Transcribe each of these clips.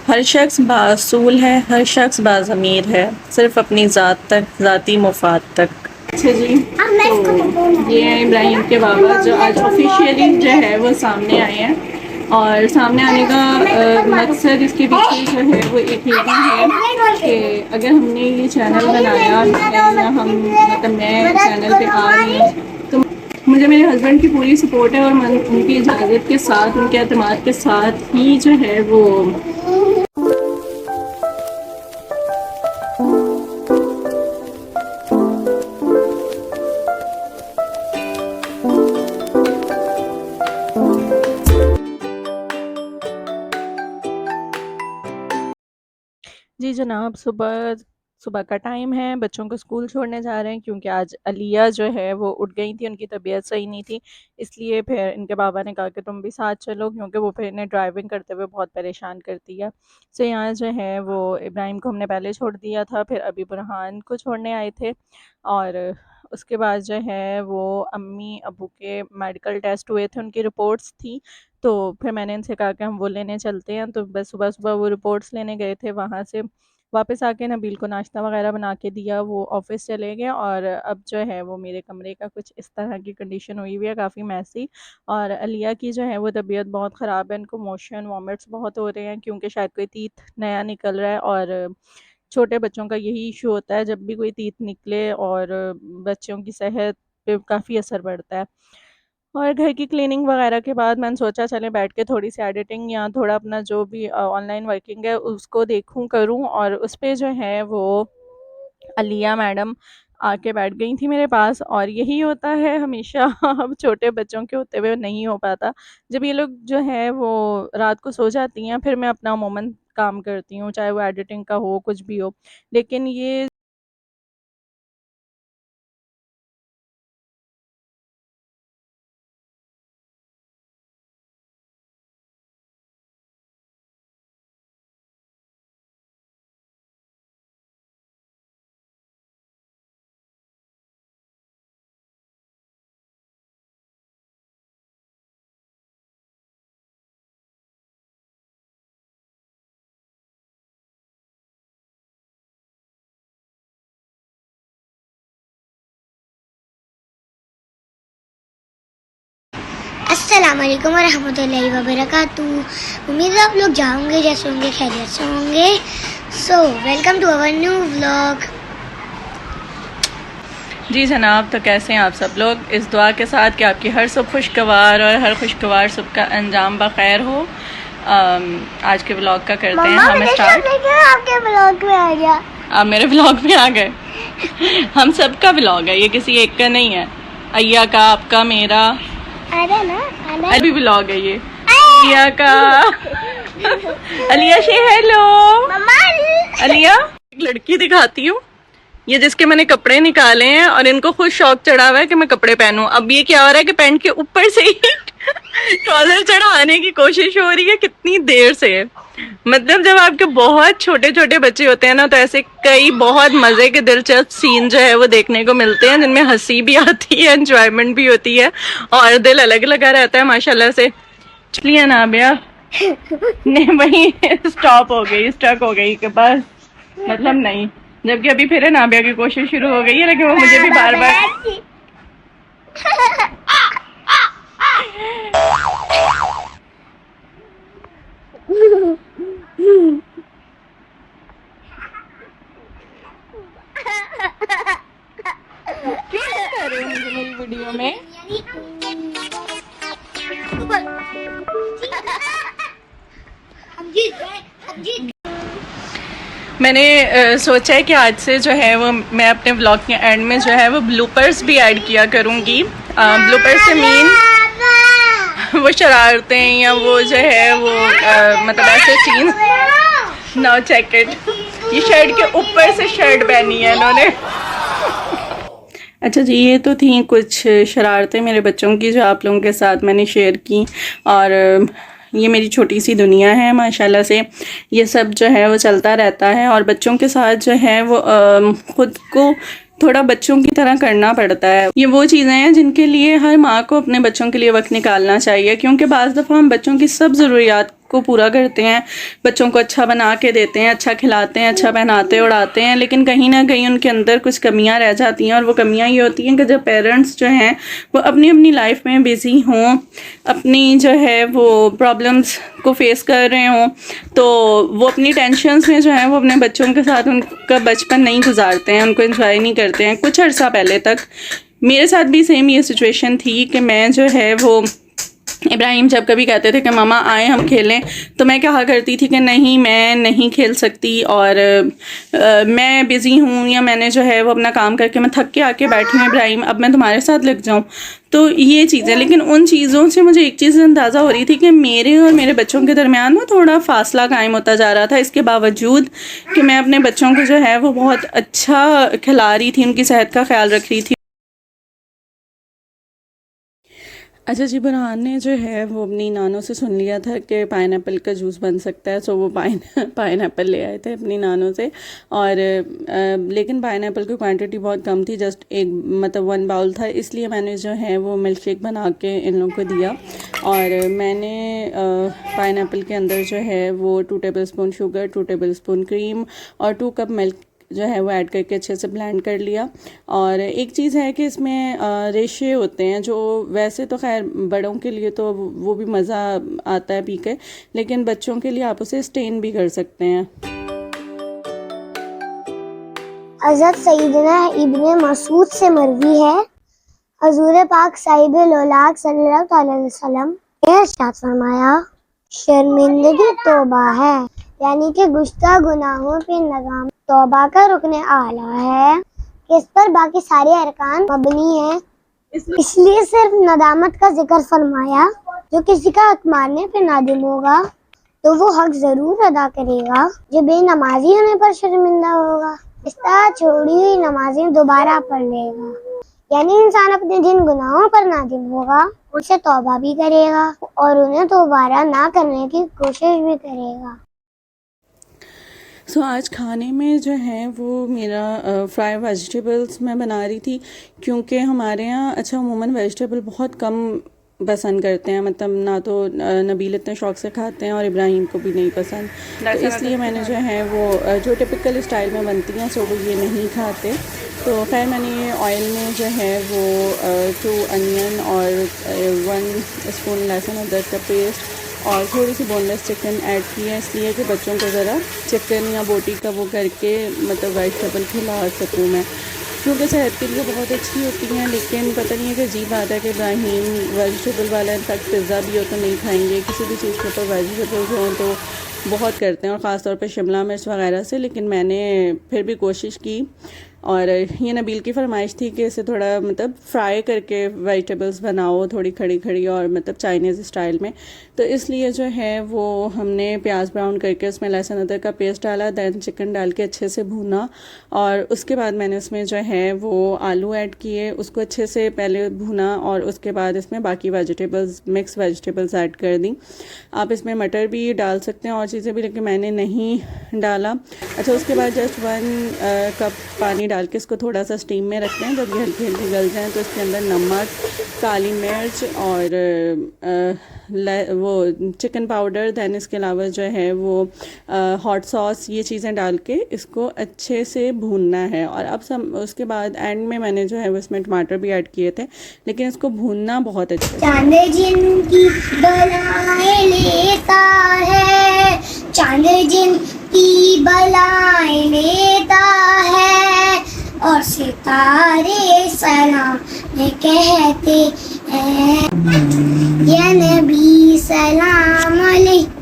ہر شخص باصول ہے، ہر شخص باضمیر ہے، صرف اپنی ذات تک، ذاتی مفاد تک۔ اچھا جی، تو یہ ہیں ابراہیم کے بابا جو آج آفیشیلی جو ہے وہ سامنے آئے ہیں، اور سامنے آنے کا مقصد اس کے پیچھے جو ہے وہ ایک ریزن ہے کہ اگر ہم نے یہ چینل بنایا ہے یا ہم مطلب میں چینل پہ آ رہی ہوں تو مجھے میرے ہسبینڈ کی پوری سپورٹ ہے، اور میں ان کی اجازت کے ساتھ، ان کے اعتماد کے ساتھ ہی جو ہے وہ جی جناب، صبح کا ٹائم ہے، بچوں کو اسکول چھوڑنے جا رہے ہیں کیونکہ آج علیہ جو ہے وہ اٹھ گئی تھی، ان کی طبیعت صحیح نہیں تھی، اس لیے پھر ان کے بابا نے کہا کہ تم بھی ساتھ چلو کیونکہ وہ پھر انہیں ڈرائیونگ کرتے ہوئے بہت پریشان کرتی ہے۔ سو یہاں جو ہے وہ ابراہیم کو ہم نے پہلے چھوڑ دیا تھا، پھر ابھی برہان کو چھوڑنے آئے تھے، اور اس کے بعد جو ہے وہ امی ابو کے میڈیکل ٹیسٹ ہوئے تھے، ان کی رپورٹس تھیں، تو پھر میں نے ان سے کہا کہ ہم وہ لینے چلتے ہیں، تو بس صبح صبح وہ رپورٹس لینے گئے تھے، وہاں سے واپس آ کے نبیل کو ناشتہ وغیرہ بنا کے دیا، وہ آفس چلے گئے، اور اب جو ہے وہ میرے کمرے کا کچھ اس طرح کی کنڈیشن ہوئی ہوئی ہے، کافی میسی، اور علیہ کی جو ہے وہ طبیعت بہت خراب ہے، ان کو موشن وامٹس بہت ہو رہے ہیں کیونکہ شاید کوئی تیت نیا نکل رہا ہے، اور چھوٹے بچوں کا یہی ایشو ہوتا ہے، جب بھی کوئی تیت نکلے اور بچوں کی صحت پہ کافی اثر پڑتا ہے۔ اور گھر کی کلیننگ وغیرہ کے بعد میں نے سوچا چلیں بیٹھ کے تھوڑی سی ایڈیٹنگ یا تھوڑا اپنا جو بھی آن لائن ورکنگ ہے اس کو دیکھوں کروں، اور اس پہ جو ہے وہ علیہ میڈم آ کے بیٹھ گئی تھی میرے پاس، اور یہی ہوتا ہے ہمیشہ اب چھوٹے بچوں کے ہوتے ہوئے نہیں ہو پاتا، جب یہ لوگ جو ہے وہ رات کو سو جاتی ہیں پھر میں اپنا عموماً کام کرتی ہوں، چاہے وہ ایڈیٹنگ کا ہو کچھ بھی ہو، لیکن یہ السلام علیکم ورحمۃ اللہ وبرکاتہ۔ امید ہے آپ لوگ جاؤں گے جیسے ہوں گے، خیریت سے ہوں گے۔ So welcome to our new vlog. جی جناب، تو کیسے ہیں آپ سب لوگ؟ اس دعا کے ساتھ کہ آپ کی ہر صبح خوشگوار اور ہر خوشگوار صبح کا انجام بخیر ہو۔ آج کے ولاگ کا کرتے ہیں ہم اسٹارٹ۔ آپ کے ولاگ میں آ گیا، آپ میرے ولاگ میں آ گئے۔ ہم سب کا ولاگ ہے یہ، کسی ایک کا نہیں ہے، عیا کا، آپ کا، میرا، ابھی ولاگ ہے یہ عیا کا۔ علیہ سے ہیلو۔ علیہ، ایک لڑکی دکھاتی ہوں، یہ جس کے میں نے کپڑے نکالے ہیں اور ان کو خود شوق چڑھا ہوا ہے کہ میں کپڑے پہنوں۔ اب یہ کیا ہو رہا ہے کہ پینٹ کے اوپر سے ہی ٹراؤزر چڑھانے کی کوشش ہو رہی ہے، کتنی دیر سے۔ مطلب جب آپ کے بہت چھوٹے چھوٹے بچے ہوتے ہیں نا تو ایسے کئی بہت مزے کے دلچسپ سین جو ہے وہ دیکھنے کو ملتے ہیں، جن میں ہنسی بھی آتی ہے، انجوائمنٹ بھی ہوتی ہے، اور دل الگ لگا رہتا ہے ماشاءاللہ سے۔ چلیے نابیہ نہیں، وہیں اسٹاپ ہو گئی، اسٹک ہو گئی کہ بس مطلب نہیں، جبکہ ابھی پھر نابیہ کی کوشش شروع ہو گئی ہے، لیکن وہ مجھے بھی بار بار کیوں نہیں کر رہے ہو مجھے میری ویڈیو میں؟ میں نے سوچا ہے کہ آج سے جو ہے وہ میں اپنے ولاگ کے اینڈ میں جو ہے وہ بلوپرز بھی ایڈ کیا کروں گی۔ بلوپرز سے مین وہ شرارتیں یا وہ جو ہے وہ مطلب ایسے سینز۔ نو چیک اٹ، یہ شرٹ کے اوپر سے شرٹ پہنی ہے انہوں نے۔ اچھا جی، یہ تو تھیں کچھ شرارتیں میرے بچوں کی جو آپ لوگوں کے ساتھ میں نے شیئر کی، اور یہ میری چھوٹی سی دنیا ہے ماشاءاللہ سے، یہ سب جو ہے وہ چلتا رہتا ہے، اور بچوں کے ساتھ جو ہے وہ خود کو تھوڑا بچوں کی طرح کرنا پڑتا ہے۔ یہ وہ چیزیں ہیں جن کے لیے ہر ماں کو اپنے بچوں کے لیے وقت نکالنا چاہیے، کیونکہ بعض دفعہ ہم بچوں کی سب ضروریات کو پورا کرتے ہیں, بچوں کو اچھا بنا کے دیتے ہیں, اچھا کھلاتے ہیں, اچھا پہناتے اڑاتے ہیں, لیکن کہیں نہ کہیں ان کے اندر کچھ کمیاں رہ جاتی ہیں. اور وہ کمیاں یہ ہوتی ہیں کہ جب پیرنٹس جو ہیں وہ اپنی اپنی لائف میں بزی ہوں, اپنی جو ہے وہ پرابلمس کو فیس کر رہے ہوں, تو وہ اپنی ٹینشنز میں جو ہیں وہ اپنے بچوں کے ساتھ ان کا بچپن نہیں گزارتے ہیں, ان کو انجوائے نہیں کرتے ہیں. کچھ عرصہ پہلے تک میرے ساتھ بھی سیم یہ سچویشن تھی کہ میں جو ہے وہ ابراہیم جب کبھی کہتے تھے کہ ماما آئیں ہم کھیلیں, تو میں کہا کرتی تھی کہ نہیں میں نہیں کھیل سکتی, اور میں بزی ہوں, یا میں نے جو ہے وہ اپنا کام کر کے میں تھک کے آ کے بیٹھی ہوں ابراہیم, اب میں تمہارے ساتھ لگ جاؤں. تو یہ چیزیں, لیکن ان چیزوں سے مجھے ایک چیز اندازہ ہو رہی تھی کہ میرے اور میرے بچوں کے درمیان نا تھوڑا فاصلہ قائم ہوتا جا رہا تھا, اس کے باوجود کہ میں اپنے بچوں کو جو ہے وہ بہت اچھا کھلا رہی تھی, ان کی صحت کا خیال رکھ رہی تھی. اچھا جی, برہان نے جو ہے وہ اپنی نانوں سے سن لیا تھا کہ پائن ایپل کا جوس بن سکتا ہے, سو وہ پائن ایپل لے آئے تھے اپنی نانوں سے, اور لیکن پائن ایپل کی کوانٹٹی بہت کم تھی, جسٹ ایک مطلب 1 باؤل تھا, اس لیے میں نے جو ہے وہ ملک شیک بنا کے ان لوگوں کو دیا. اور میں نے پائن ایپل کے اندر جو ہے وہ 2 tablespoon sugar, 2 tablespoon cream اور 2 کپ ملک جو ہے وہ ایڈ کر کے اچھے سے بلینڈ کر لیا. اور ایک چیز ہے کہ اس میں ریشے ہوتے ہیں جو ویسے تو خیر بڑوں کے لیے تو وہ بھی مزہ آتا ہے پی کے, لیکن بچوں کے لیے آپ اسے اسٹین بھی کر سکتے ہیں. حضرت سیدنا ابن مسعود سے مروی ہے, حضور پاک صاحب لولاک صلی اللہ علیہ وسلم نے ارشاد فرمایا, شرمندگی توبہ ہے, یعنی کہ گزشتہ گناہوں پہ ندامت توبہ کا رکن اعلیٰ ہے, کہ اس پر باقی سارے ارکان مبنی ہیں. اس لیے صرف ندامت کا ذکر فرمایا. جو کسی کا حق ماننے پہ نادم ہوگا تو وہ حق ضرور ادا کرے گا, جو بے نمازی ہونے پر شرمندہ ہوگا اس طرح چھوڑی ہوئی نمازیں دوبارہ پڑھ لے گا. یعنی انسان اپنے جن گناہوں پر نادم ہوگا ان سے توبہ بھی کرے گا اور انہیں دوبارہ نہ کرنے کی کوشش بھی کرے گا. آج کھانے میں جو ہے وہ میرا فرائی ویجیٹیبلز میں بنا رہی تھی, کیونکہ ہمارے یہاں اچھا عموماً ویجیٹیبل بہت کم پسند کرتے ہیں, مطلب نہ تو نبیل اتنے شوق سے کھاتے ہیں اور ابراہیم کو بھی نہیں پسند, تو اس لیے میں نے جو ہے وہ جو ٹپکل اسٹائل میں بنتی ہیں سو وہ یہ نہیں کھاتے. تو خیر میں نے آئل میں جو ہے وہ 2 انین اور 1 اسپون لہسن ادرک کا پیسٹ اور تھوڑی سی بون لیس چکن ایڈ کی ہے, اس لیے کہ بچوں کو ذرا چکن یا بوٹی کا وہ کر کے مطلب ویجیٹیبل کھلا سکوں میں, کیونکہ صحت کے لیے بہت اچھی ہوتی ہیں. لیکن پتہ نہیں ہے کہ عجیب بات ہے کہ ابراہیم ویجیٹیبل والا, انفیکٹ پزا بھی ہو تو نہیں کھائیں گے, کسی بھی چیز کے اوپر ویجیٹیبلز ہوں تو بہت کرتے ہیں, اور خاص طور پہ شملہ مرچ وغیرہ سے. لیکن میں نے پھر بھی کوشش کی, اور یہ نبیل کی فرمائش تھی کہ اسے تھوڑا مطلب فرائی کر کے ویجیٹیبلز بناؤ تھوڑی کھڑی کھڑی اور مطلب چائنیز اسٹائل میں, تو اس لیے جو ہے وہ ہم نے پیاز براؤن کر کے اس میں لہسن ادرک کا پیسٹ ڈالا, دین چکن ڈال کے اچھے سے بھونا, اور اس کے بعد میں نے اس میں جو ہے وہ آلو ایڈ کیے, اس کو اچھے سے پہلے بھونا, اور اس کے بعد اس میں باقی ویجیٹیبلز مکس ویجیٹیبلز ایڈ کر دیں. آپ اس میں مٹر بھی ڈال سکتے ہیں اور چیزیں بھی, لیکن میں نے نہیں ڈالا. اچھا اس کے بعد جسٹ 1 کپ پانی ڈال کے اس کو تھوڑا سا اسٹیم میں رکھتے ہیں. جب یہ ہلکی ہلکی گل جائیں تو اس کے اندر نمک, کالی مرچ اور وہ چکن پاؤڈر, دین اس کے علاوہ جو ہے وہ ہاٹ ساس, یہ چیزیں ڈال کے اس کو اچھے سے بھوننا ہے. اور اب اس کے بعد اینڈ میں نے جو ہے وہ اس میں ٹماٹر بھی ایڈ کیے تھے, لیکن اس کو بھوننا بہت اچھا ہے. چاند جن کی بلائیں لیتا ہے, چاند جن کی بلائیں لیتا ہے, اور ستارے سلام کہتے ہیں, یا نبی سلام علیکہ,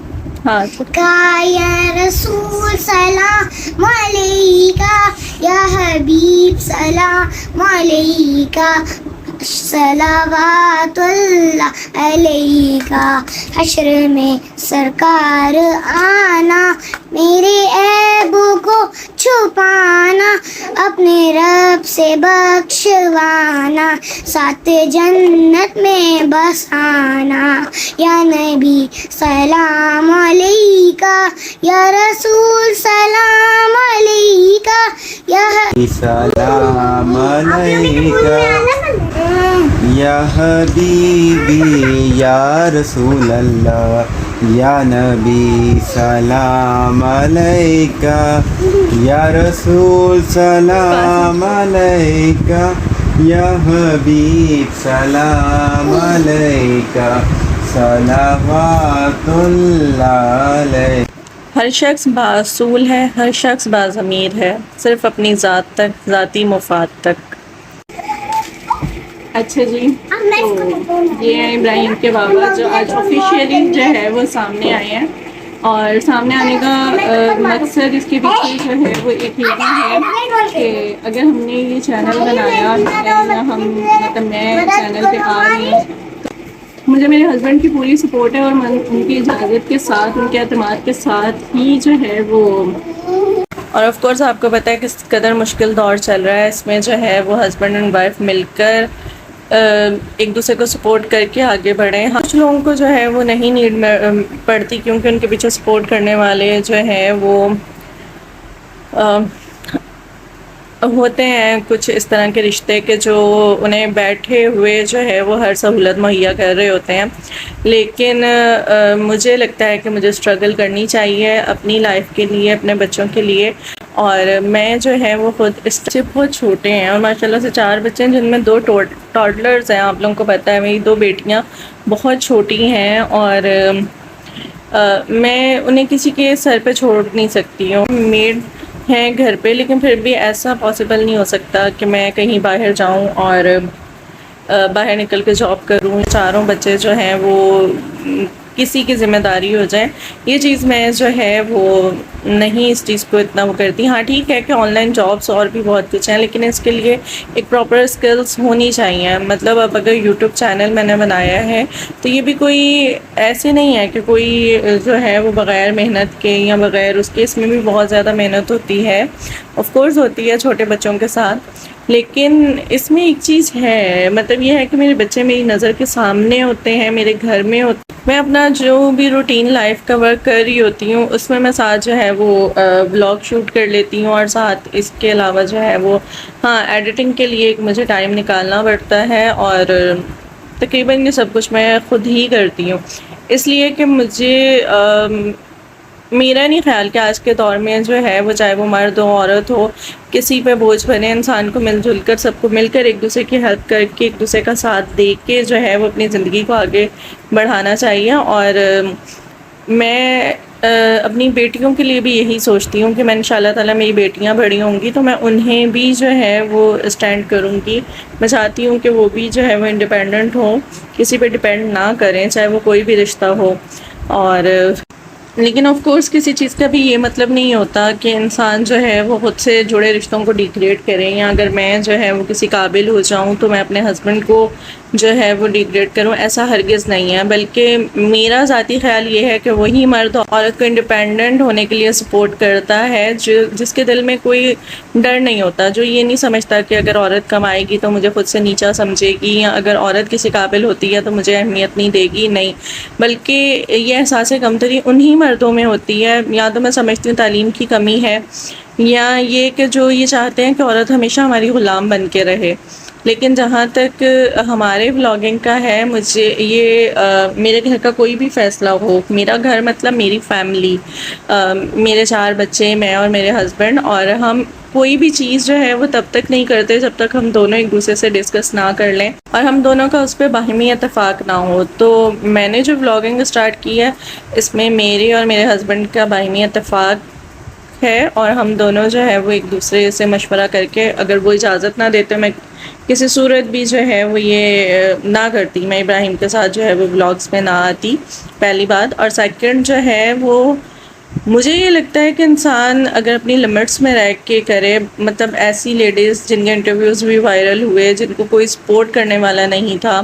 یا رسول سلام علیکہ, یا حبیب سلام علیکہ, صلوات اللہ علیکہ. حشر میں سرکار آنا, میرے عیب کو چھپانا, اپنے رب سے بخشوانا, ساتھ جنت میں بسانا. یا نبی سلام علیکہ, یا رسول سلام علیکہ, یا سلام علیکہ. یا حبیبی یا رسول اللہ یا نبی سلام علیکہ یا رسول سلام علیکہ یا حبیب سلام علیکہ صلوات اللہ علیہ. ہر شخص باصول ہے، ہر شخص باضمیر ہے، صرف اپنی ذات تک، ذاتی مفاد تک. اچھا جی، تو یہ ہیں ابراہیم کے بابا جو آج آفیشیلی جو ہے وہ سامنے آئے ہیں، اور سامنے آنے کا مقصد اس کے پیچھے جو ہے وہ ایک یہ ہے کہ اگر ہم نے یہ چینل بنایا یا ہم مطلب میں چینل پہ آ رہی ہوں، مجھے میرے ہسبینڈ کی پوری سپورٹ ہے، اور میں ان کی اجازت کے ساتھ، ان کے اعتماد کے ساتھ ہی جو ہے وہ، اور آف کورس آپ کو پتہ ہے کس قدر مشکل دور چل رہا ہے، اس میں جو ہے وہ ہسبینڈ اینڈ وائف مل کر ایک دوسرے کو سپورٹ کر کے آگے بڑھیں. کچھ لوگوں کو جو ہے وہ نہیں نیڈ پڑتی، کیونکہ ان کے پیچھے سپورٹ کرنے والے جو ہیں وہ ہوتے ہیں کچھ اس طرح کے رشتے کہ جو انہیں بیٹھے ہوئے جو ہے وہ ہر سہولت مہیا کر رہے ہوتے ہیں. لیکن مجھے لگتا ہے کہ مجھے اسٹرگل کرنی چاہیے اپنی لائف کے لیے، اپنے بچوں کے لیے. اور میں جو ہے وہ خود اس سے بہت چھوٹے ہیں، اور ماشاءاللہ سے 4 بچے ہیں، جن میں 2 ٹاڈلرز ہیں. آپ لوگوں کو پتہ ہے میری 2 بیٹیاں بہت چھوٹی ہیں، اور میں انہیں کسی کے سر پہ چھوڑ نہیں سکتی ہوں. میڈ ہیں گھر پہ، لیکن پھر بھی ایسا پاسبل نہیں ہو سکتا کہ میں کہیں باہر جاؤں اور باہر نکل کے جاب کروں. 4 بچے جو ہیں وہ کسی کی ذمہ داری ہو جائے، یہ چیز میں جو ہے وہ نہیں اس چیز کو اتنا وہ کرتی. ہاں ٹھیک ہے کہ آن لائن جابس اور بھی بہت کچھ ہیں، لیکن اس کے لیے ایک پراپر اسکلس ہونی چاہیے. مطلب اب اگر یوٹیوب چینل میں نے بنایا ہے تو یہ بھی کوئی ایسے نہیں ہے کہ کوئی جو ہے وہ بغیر محنت کے یا بغیر اس کے، اس میں بھی بہت زیادہ محنت ہوتی ہے، آف کورس ہوتی ہے چھوٹے بچوں کے ساتھ. لیکن اس میں ایک چیز ہے، مطلب یہ ہے کہ میرے بچے میری نظر کے سامنے ہوتے ہیں، میرے گھر میں ہوتے ہیں. میں اپنا جو بھی روٹین لائف کا ورک کر رہی ہوتی ہوں، اس میں ساتھ جو ہے وہ بلاگ شوٹ کر لیتی ہوں، اور ساتھ اس کے علاوہ جو ہے وہ ہاں ایڈیٹنگ کے لیے مجھے ٹائم نکالنا پڑتا ہے، اور تقریباً یہ سب کچھ میں خود ہی کرتی ہوں. اس لیے کہ مجھے میرا نہیں خیال کہ آج کے دور میں جو ہے وہ چاہے وہ مرد ہو عورت ہو، کسی پہ بوجھ بنے. انسان کو مل جل کر، سب کو مل کر ایک دوسرے کی ہیلپ کر کے، ایک دوسرے کا ساتھ دے کے جو ہے وہ اپنی زندگی کو آگے بڑھانا چاہیے. اور میں اپنی بیٹیوں کے لیے بھی یہی سوچتی ہوں کہ میں انشاءاللہ تعالیٰ میری بیٹیاں بڑی ہوں گی تو میں انہیں بھی جو ہے وہ اسٹینڈ کروں گی. میں چاہتی ہوں کہ وہ بھی جو ہے وہ انڈیپینڈنٹ ہوں، کسی پہ ڈیپینڈ نہ کریں، چاہے وہ کوئی بھی رشتہ ہو. اور لیکن آف کورس کسی چیز کا بھی یہ مطلب نہیں ہوتا کہ انسان جو ہے وہ خود سے جڑے رشتوں کو ڈیگریڈ کریں، یا اگر میں جو ہے وہ کسی قابل ہو جاؤں تو میں اپنے ہسبینڈ کو جو ہے وہ ڈیگریڈ کروں. ایسا ہرگز نہیں ہے، بلکہ میرا ذاتی خیال یہ ہے کہ وہی مرد عورت کو انڈیپینڈنٹ ہونے کے لیے سپورٹ کرتا ہے جس کے دل میں کوئی ڈر نہیں ہوتا، جو یہ نہیں سمجھتا کہ اگر عورت کمائے گی تو مجھے خود سے نیچا سمجھے گی، یا اگر عورت کسی قابل ہوتی ہے تو مجھے اہمیت نہیں دے گی. نہیں، بلکہ یہ احساس کمتری انہی مردوں میں ہوتی ہے. یا تو میں سمجھتی ہوں تعلیم کی کمی ہے، یا یہ کہ جو یہ چاہتے ہیں کہ عورت ہمیشہ ہماری غلام بن کے رہے. لیکن جہاں تک ہمارے بلاگنگ کا ہے، مجھے یہ میرے گھر کا کوئی بھی فیصلہ ہو، میرا گھر مطلب میری فیملی، میرے 4 بچے، میں اور میرے ہسبینڈ، اور ہم کوئی بھی چیز جو ہے وہ تب تک نہیں کرتے جب تک ہم دونوں ایک دوسرے سے ڈسکس نہ کر لیں اور ہم دونوں کا اس پہ باہمی اتفاق نہ ہو. تو میں نے جو بلاگنگ اسٹارٹ کی ہے، اس میں میرے اور میرے ہسبینڈ کا باہمی اتفاق ہے، اور ہم دونوں جو ہے وہ ایک دوسرے سے مشورہ کر کے، اگر وہ اجازت نہ دیتے میں کسی صورت بھی جو ہے وہ یہ نہ کرتی، میں ابراہیم کے ساتھ جو ہے وہ بلاگز میں نہ آتی، پہلی بات. اور سیکنڈ جو ہے وہ مجھے یہ لگتا ہے کہ انسان اگر اپنی لمٹس میں رہ کے کرے، مطلب ایسی لیڈیز جن کے انٹرویوز بھی وائرل ہوئے، جن کو کوئی سپورٹ کرنے والا نہیں تھا،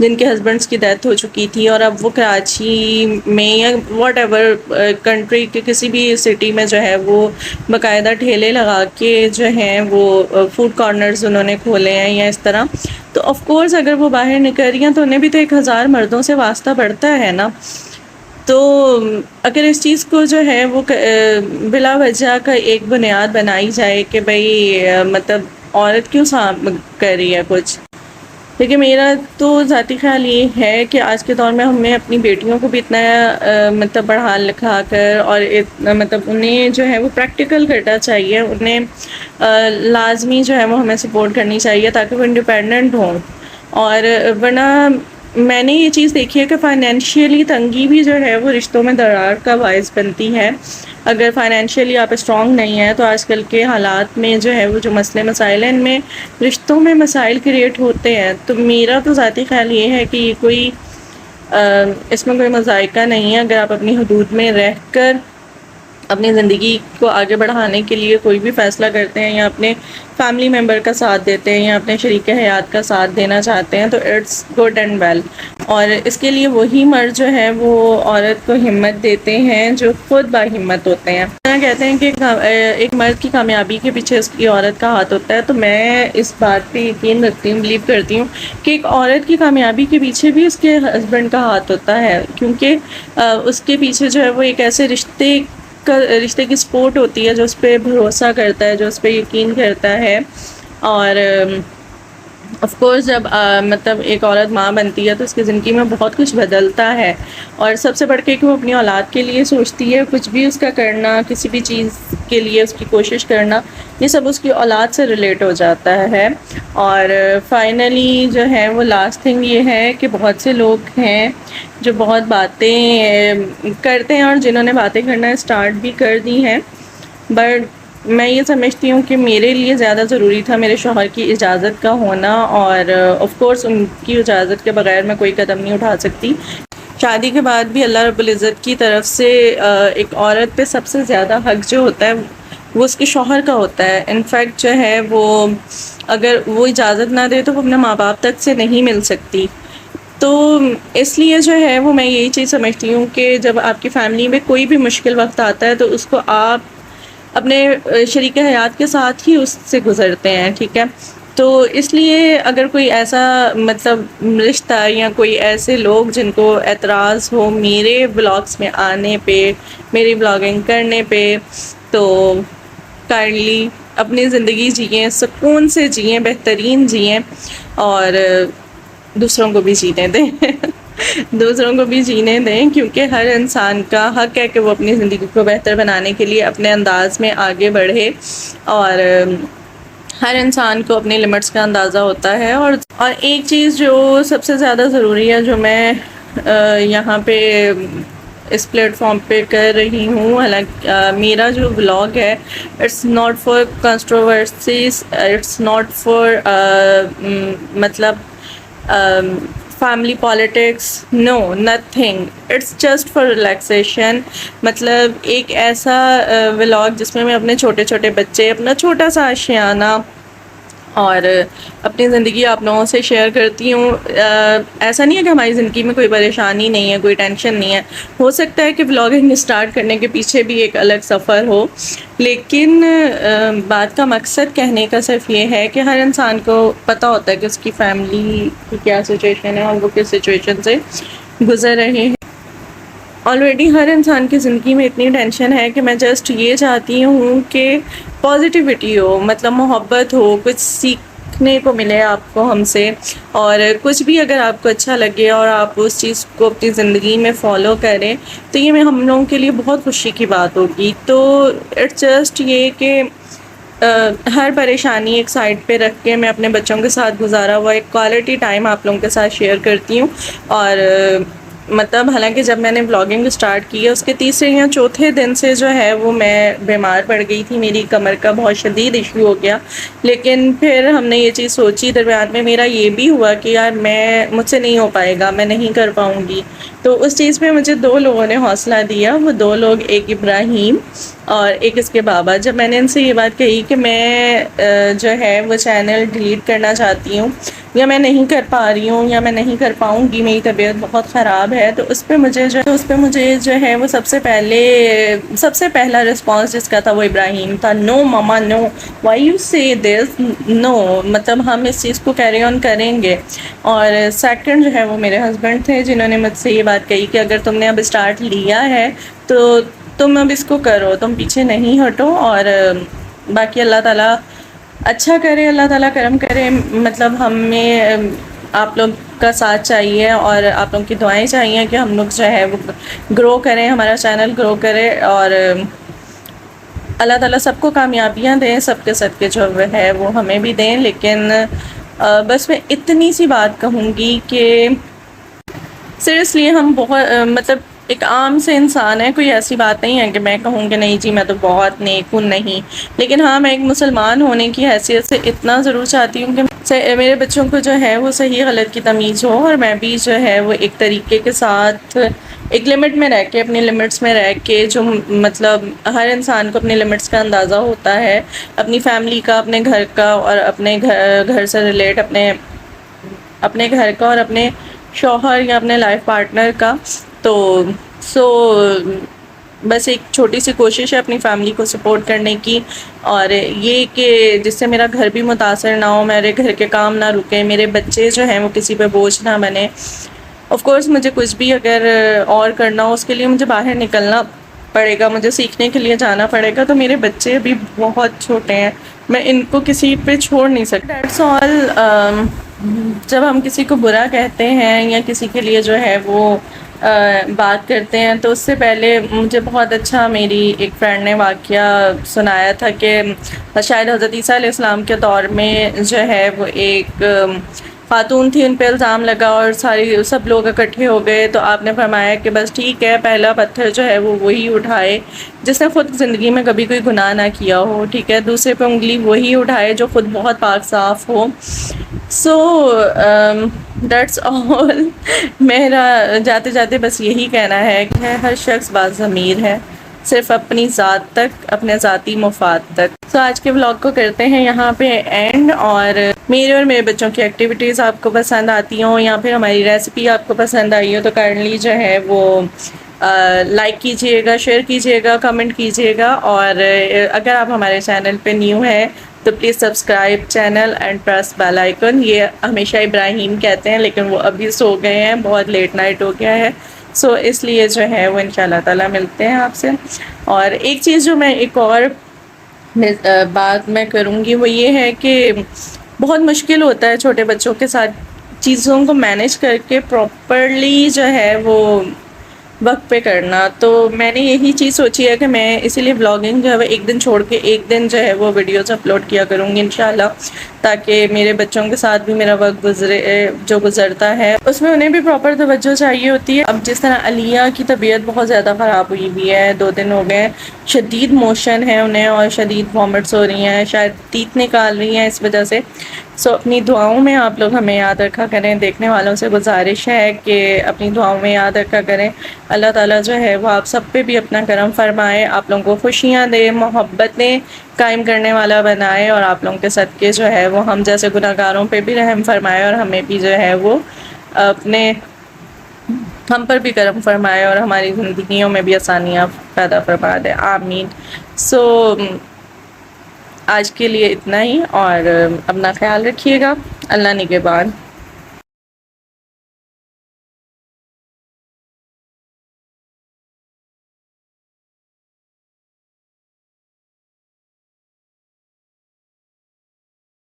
جن کے ہسبینڈس کی ڈیتھ ہو چکی تھی، اور اب وہ کراچی میں یا واٹ ایور کنٹری کے کسی بھی سٹی میں جو ہے وہ باقاعدہ ٹھیلے لگا کے جو ہیں وہ فوڈ کارنرز انہوں نے کھولے ہیں یا اس طرح. تو آف کورس اگر وہ باہر نکل رہی ہیں تو انہیں بھی تو 1000 مردوں سے واسطہ پڑتا ہے نا. تو اگر اس چیز کو جو ہے وہ بلا وجہ کا ایک بنیاد بنائی جائے کہ بھئی مطلب عورت کیوں کر رہی ہے کچھ، لیکن میرا تو ذاتی خیال یہ ہے کہ آج کے دور میں ہمیں اپنی بیٹیوں کو بھی اتنا مطلب پڑھا لکھا کر اور مطلب انہیں جو ہے وہ پریکٹیکل کرنا چاہیے، انہیں لازمی جو ہے وہ ہمیں سپورٹ کرنی چاہیے تاکہ وہ انڈیپینڈنٹ ہوں. اور ورنہ میں نے یہ چیز دیکھی ہے کہ فائنینشیلی تنگی بھی جو ہے وہ رشتوں میں درار کا باعث بنتی ہے. اگر فائنینشیلی آپ اسٹرانگ نہیں ہیں تو آج کل کے حالات میں جو ہے وہ جو مسئلے مسائل ہیں ان میں رشتوں میں مسائل کریٹ ہوتے ہیں. تو میرا تو ذاتی خیال یہ ہے کہ یہ کوئی اس میں کوئی مذائقہ نہیں ہے اگر آپ اپنی حدود میں رہ کر اپنی زندگی کو آگے بڑھانے کے لیے کوئی بھی فیصلہ کرتے ہیں یا اپنے فیملی ممبر کا ساتھ دیتے ہیں یا اپنے شریک حیات کا ساتھ دینا چاہتے ہیں تو اٹس گڈ اینڈ ویل. اور اس کے لیے وہی مرد جو ہے وہ عورت کو ہمت دیتے ہیں جو خود با ہمت ہوتے ہیں. کہتے ہیں کہ ایک مرد کی کامیابی کے پیچھے اس کی عورت کا ہاتھ ہوتا ہے، تو میں اس بات پہ یقین رکھتی ہوں، بلیو کرتی ہوں کہ ایک عورت کی کامیابی کے پیچھے بھی اس کے ہسبینڈ کا ہاتھ ہوتا ہے، کیونکہ اس کے پیچھے جو ہے وہ ایک ایسے رشتے کی سپورٹ ہوتی ہے جو اس پہ بھروسہ کرتا ہے، جو اس پہ یقین کرتا ہے. اور آف کورس جب مطلب ایک عورت ماں بنتی ہے تو اس کی زندگی میں بہت کچھ بدلتا ہے، اور سب سے بڑھ کے کہ وہ اپنی اولاد کے لیے سوچتی ہے، کچھ بھی اس کا کرنا، کسی بھی چیز کے لیے اس کی کوشش کرنا، یہ سب اس کی اولاد سے ریلیٹ ہو جاتا ہے. اور فائنلی جو ہے وہ لاسٹ تھنگ یہ ہے کہ بہت سے لوگ ہیں جو بہت باتیں کرتے ہیں اور جنہوں نے باتیں کرنا اسٹارٹ بھی کر دی ہیں، بٹ میں یہ سمجھتی ہوں کہ میرے لیے زیادہ ضروری تھا میرے شوہر کی اجازت کا ہونا، اور آف کورس ان کی اجازت کے بغیر میں کوئی قدم نہیں اٹھا سکتی. شادی کے بعد بھی اللہ رب العزت کی طرف سے ایک عورت پہ سب سے زیادہ حق جو ہوتا ہے وہ اس کے شوہر کا ہوتا ہے. انفیکٹ جو ہے وہ اگر وہ اجازت نہ دے تو وہ اپنے ماں باپ تک سے نہیں مل سکتی. تو اس لیے جو ہے وہ میں یہی چیز سمجھتی ہوں کہ جب آپ کی فیملی میں کوئی بھی مشکل وقت آتا ہے تو اس کو آپ اپنے شریک حیات کے ساتھ ہی اس سے گزرتے ہیں، ٹھیک ہے. تو اس لیے اگر کوئی ایسا مطلب رشتہ یا کوئی ایسے لوگ جن کو اعتراض ہو میرے بلاگس میں آنے پہ، میری بلاگنگ کرنے پہ، تو کائنڈلی اپنی زندگی جئیں، سکون سے جئیں، بہترین جئیں، اور دوسروں کو بھی جینے دیں دوسروں کو بھی جینے دیں، کیونکہ ہر انسان کا حق ہے کہ وہ اپنی زندگی کو بہتر بنانے کے لیے اپنے انداز میں آگے بڑھے، اور ہر انسان کو اپنی لمٹس کا اندازہ ہوتا ہے. اور ایک چیز جو سب سے زیادہ ضروری ہے جو میں یہاں پہ اس پلیٹ فارم پہ کر رہی ہوں، حالانکہ میرا جو بلاگ ہے it's not for controversies, it's not for مطلب family politics, no nothing, it's just for relaxation. مطلب ایک ایسا ولاگ جس میں اپنے چھوٹے چھوٹے بچے، اپنا چھوٹا سا آشیانہ اور اپنی زندگی آپ لوگوں سے شیئر کرتی ہوں. ایسا نہیں ہے کہ ہماری زندگی میں کوئی پریشانی نہیں ہے، کوئی ٹینشن نہیں ہے. ہو سکتا ہے کہ ولاگنگ اسٹارٹ کرنے کے پیچھے بھی ایک الگ سفر ہو، لیکن بات کا مقصد کہنے کا صرف یہ ہے کہ ہر انسان کو پتہ ہوتا ہے کہ اس کی فیملی کی کیا سچویشن ہے اور وہ کس سچویشن سے گزر رہے ہیں. آلریڈی ہر انسان کی زندگی میں اتنی ٹینشن ہے کہ میں جسٹ یہ چاہتی ہوں کہ پازیٹیوٹی ہو، مطلب محبت ہو، کچھ سیکھنے کو ملے آپ کو ہم سے، اور کچھ بھی اگر آپ کو اچھا لگے اور آپ اس چیز کو اپنی زندگی میں فالو کریں تو یہ میں ہم لوگوں کے لیے بہت خوشی کی بات ہوگی. تو اٹس جسٹ یہ کہ ہر پریشانی ایک سائڈ پہ رکھ کے میں اپنے بچوں کے ساتھ گزارا ہوا ایک کوالٹی ٹائم آپ لوگوں کے ساتھ شیئر کرتی ہوں. اور مطلب حالانکہ جب میں نے بلاگنگ اسٹارٹ کی ہے اس کے تیسرے یا چوتھے دن سے جو ہے وہ میں بیمار پڑ گئی تھی، میری کمر کا بہت شدید ایشو ہو گیا. لیکن پھر ہم نے یہ چیز سوچی، درمیان میں میرا یہ بھی ہوا کہ یار مجھ سے نہیں ہو پائے گا، میں نہیں کر پاؤں گی. تو اس چیز پہ مجھے دو لوگوں نے حوصلہ دیا، وہ دو لوگ، ایک ابراہیم اور ایک اس کے بابا. جب میں نے ان سے یہ بات کہی کہ میں جو ہے وہ چینل ڈیلیٹ کرنا چاہتی ہوں یا میں نہیں کر پا رہی ہوں یا میں نہیں کر پاؤں گی، میری طبیعت بہت خراب ہے، تو اس پہ مجھے جو ہے وہ سب سے پہلا رسپانس جس کا تھا وہ ابراہیم تھا. نو ماما نو، وائی یو سے دس، نو، مطلب ہم اس چیز کو کیری آن کریں گے. اور سیکنڈ جو ہے وہ میرے ہسبینڈ تھے جنہوں نے مجھ سے یہ بات کہی کہ اگر تم نے اب اسٹارٹ لیا ہے تو تم اب اس کو کرو، تم پیچھے نہیں ہٹو، اور باقی اللہ تعالیٰ اچھا کرے، اللہ تعالیٰ کرم کرے. مطلب ہمیں آپ لوگ کا ساتھ چاہیے اور آپ لوگ کی دعائیں چاہیے کہ ہم لوگ جو ہے وہ گرو کریں، ہمارا چینل گرو کرے، اور اللہ تعالیٰ سب کو کامیابیاں دیں، سب کے صدقے جو ہے وہ ہمیں بھی دیں. لیکن بس میں اتنی سی بات کہوں گی کہ سیریسلی ہم بہت مطلب ایک عام سے انسان ہے، کوئی ایسی بات نہیں ہے کہ میں کہوں کہ نہیں جی میں تو بہت نیک ہوں، نہیں. لیکن ہاں میں ایک مسلمان ہونے کی حیثیت سے اتنا ضرور چاہتی ہوں کہ میرے بچوں کو جو ہے وہ صحیح غلط کی تمیز ہو، اور میں بھی جو ہے وہ ایک طریقے کے ساتھ ایک لمٹ میں رہ کے، اپنی لمٹس میں رہ کے، جو مطلب ہر انسان کو اپنی لمٹس کا اندازہ ہوتا ہے، اپنی فیملی کا، اپنے گھر کا، اور اپنے گھر سے ریلیٹ اپنے گھر کا اور اپنے شوہر یا اپنے لائف پارٹنر کا. تو بس ایک چھوٹی سی کوشش ہے اپنی فیملی کو سپورٹ کرنے کی، اور یہ کہ جس سے میرا گھر بھی متاثر نہ ہو، میرے گھر کے کام نہ رکیں، میرے بچے جو ہیں وہ کسی پہ بوجھ نہ بنے. آف کورس مجھے کچھ بھی اگر اور کرنا ہو اس کے لیے مجھے باہر نکلنا پڑے گا، مجھے سیکھنے کے لیے جانا پڑے گا. تو میرے بچے ابھی بہت چھوٹے ہیں، میں ان کو کسی پہ چھوڑ نہیں سکتی. That's all. جب ہم کسی کو برا کہتے ہیں یا کسی کے لیے جو ہے وہ بات کرتے ہیں، تو اس سے پہلے مجھے بہت اچھا میری ایک فرینڈ نے واقعہ سنایا تھا کہ شاید حضرت عیسیٰ علیہ السلام کے دور میں جو ہے وہ ایک خاتون تھی، ان پہ الزام لگا اور سب لوگ اکٹھے ہو گئے. تو آپ نے فرمایا کہ بس ٹھیک ہے، پہلا پتھر جو ہے وہ وہی اٹھائے جس نے خود زندگی میں کبھی کوئی گناہ نہ کیا ہو، ٹھیک ہے. دوسرے پہ انگلی وہی اٹھائے جو خود بہت پاک صاف ہو. So that's all. میرا جاتے جاتے بس یہی کہنا ہے کہ ہر شخص باضمیر ہے، صرف اپنی ذات تک، اپنے ذاتی مفاد تک. تو آج کے ولاگ کو کرتے ہیں یہاں پہ اینڈ، اور میرے اور میرے بچوں کی ایکٹیویٹیز آپ کو پسند آتی ہوں یا پھر ہماری ریسیپی آپ کو پسند آئی ہو تو کائنڈلی جو ہے وہ لائک کیجئے گا، شیئر کیجئے گا، کمنٹ کیجئے گا. اور اگر آپ ہمارے چینل پہ نیو ہیں تو please subscribe channel and press bell icon. یہ ہمیشہ ابراہیم کہتے ہیں لیکن وہ ابھی سو گئے ہیں، بہت لیٹ نائٹ ہو گیا ہے. سو اس لیے جو ہے وہ انشاءاللہ تعالیٰ ملتے ہیں آپ سے. اور ایک چیز جو میں ایک اور بات میں کروں گی وہ یہ ہے کہ بہت مشکل ہوتا ہے چھوٹے بچوں کے ساتھ چیزوں کو مینیج کر کے پراپرلی جو ہے وہ وقت پہ کرنا. تو میں نے یہی چیز سوچی ہے کہ میں اسی لیے بلاگنگ جو ہے وہ ایک دن چھوڑ کے ایک دن جو ہے وہ ویڈیوز اپلوڈ کیا کروں گی انشاءاللہ، تاکہ میرے بچوں کے ساتھ بھی میرا وقت جو گزرتا ہے اس میں انہیں بھی پراپر توجہ چاہیے ہوتی ہے. اب جس طرح علیہ کی طبیعت بہت زیادہ خراب ہوئی ہے، 2 دن ہو گئے، شدید موشن ہے انہیں اور شدید وامٹس ہو رہی ہیں، شاید تیت نکال رہی ہیں اس وجہ سے. سو اپنی دعاؤں میں آپ لوگ ہمیں یاد رکھا کریں. دیکھنے والوں سے گزارش ہے کہ اپنی دعاؤں میں یاد رکھا کریں. اللہ تعالیٰ جو ہے وہ آپ سب پہ بھی اپنا کرم فرمائے، آپ لوگوں کو خوشیاں دے، محبتیں قائم کرنے والا بنائے، اور آپ لوگوں کے صدقے جو ہے وہ ہم جیسے گناہ گاروں پہ بھی رحم فرمائے، اور ہمیں بھی جو ہے وہ ہم پر بھی کرم فرمائے اور ہماری زندگیوں میں بھی آسانیاں پیدا فرما دے. آمین. سو آج کے لیے اتنا ہی، اور اپنا خیال رکھیے گا. اللہ نگہبان.